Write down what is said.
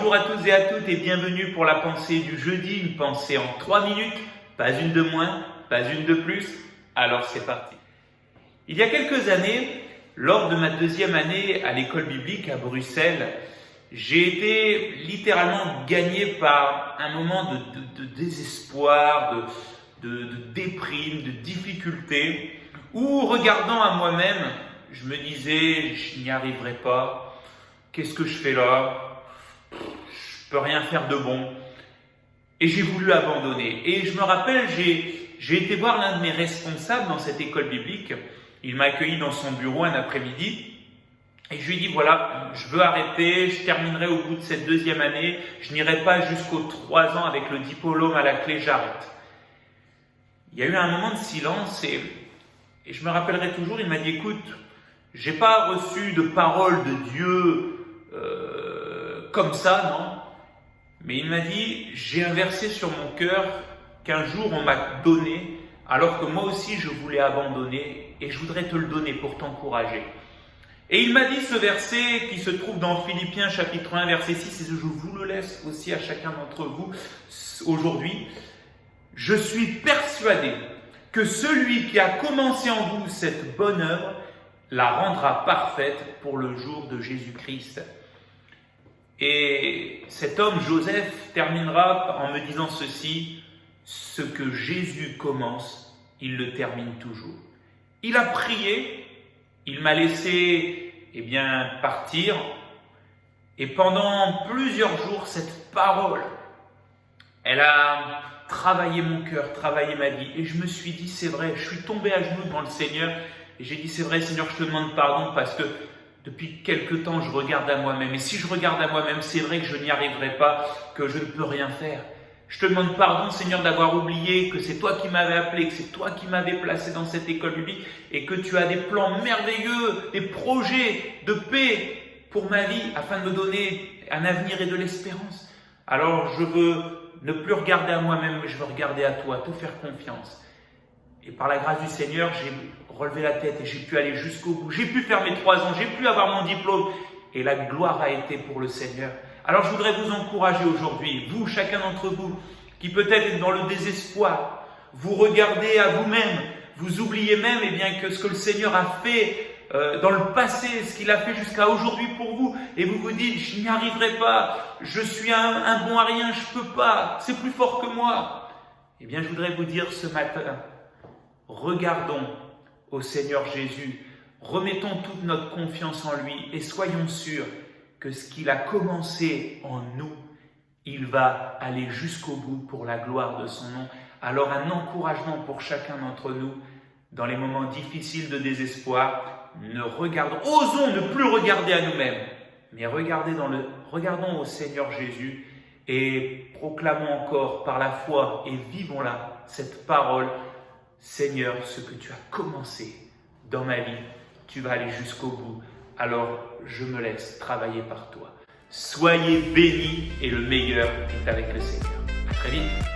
Bonjour à tous et à toutes et bienvenue pour la pensée du jeudi, une pensée en 3 minutes, pas une de moins, pas une de plus, alors c'est parti. Il y a quelques années, lors de ma 2e année à l'école biblique à Bruxelles, j'ai été littéralement gagné par un moment de désespoir, de déprime, de difficulté, où regardant à moi-même, je me disais, je n'y arriverai pas, qu'est-ce que je fais là? Je peux rien faire de bon. Et j'ai voulu abandonner. Et je me rappelle, j'ai été voir l'un de mes responsables dans cette école biblique. Il m'a accueilli dans son bureau un après-midi. Et je lui ai dit, voilà, je veux arrêter, je terminerai au bout de cette 2e année. Je n'irai pas jusqu'aux 3 ans avec le diplôme à la clé, j'arrête. Il y a eu un moment de silence et je me rappellerai toujours, il m'a dit, écoute, j'ai pas reçu de parole de Dieu comme ça, non. Mais il m'a dit, j'ai un verset sur mon cœur qu'un jour on m'a donné, alors que moi aussi je voulais abandonner, et je voudrais te le donner pour t'encourager. Et il m'a dit ce verset qui se trouve dans Philippiens chapitre 1, verset 6, et je vous le laisse aussi à chacun d'entre vous aujourd'hui. Je suis persuadé que celui qui a commencé en vous cette bonne œuvre la rendra parfaite pour le jour de Jésus-Christ. Et cet homme, Joseph, terminera en me disant ceci, ce que Jésus commence, il le termine toujours. Il a prié, il m'a laissé partir, et pendant plusieurs jours, cette parole, elle a travaillé mon cœur, travaillé ma vie, et je me suis dit, c'est vrai, je suis tombé à genoux devant le Seigneur, et j'ai dit, c'est vrai, Seigneur, je te demande pardon parce que depuis quelque temps, je regarde à moi-même. Et si je regarde à moi-même, c'est vrai que je n'y arriverai pas, que je ne peux rien faire. Je te demande pardon, Seigneur, d'avoir oublié que c'est toi qui m'avais appelé, que c'est toi qui m'avais placé dans cette école biblique et que tu as des plans merveilleux, des projets de paix pour ma vie afin de me donner un avenir et de l'espérance. Alors, je veux ne plus regarder à moi-même, mais je veux regarder à toi, te faire confiance. Et par la grâce du Seigneur, j'ai relevé la tête et j'ai pu aller jusqu'au bout. J'ai pu faire mes 3 ans, j'ai pu avoir mon diplôme. Et la gloire a été pour le Seigneur. Alors je voudrais vous encourager aujourd'hui, vous, chacun d'entre vous, qui peut-être êtes dans le désespoir, vous regardez à vous-même, vous oubliez même que ce que le Seigneur a fait dans le passé, ce qu'il a fait jusqu'à aujourd'hui pour vous, et vous vous dites, je n'y arriverai pas, je suis un bon à rien, je ne peux pas, c'est plus fort que moi. Eh bien, je voudrais vous dire ce matin, regardons au Seigneur Jésus, remettons toute notre confiance en lui et soyons sûrs que ce qu'il a commencé en nous, il va aller jusqu'au bout pour la gloire de son nom. Alors un encouragement pour chacun d'entre nous, dans les moments difficiles de désespoir, osons ne plus regarder à nous-mêmes, mais regardons au Seigneur Jésus et proclamons encore par la foi et vivons-la cette parole. Seigneur, ce que tu as commencé dans ma vie, tu vas aller jusqu'au bout. Alors, je me laisse travailler par toi. Soyez bénis et le meilleur est avec le Seigneur. À très vite.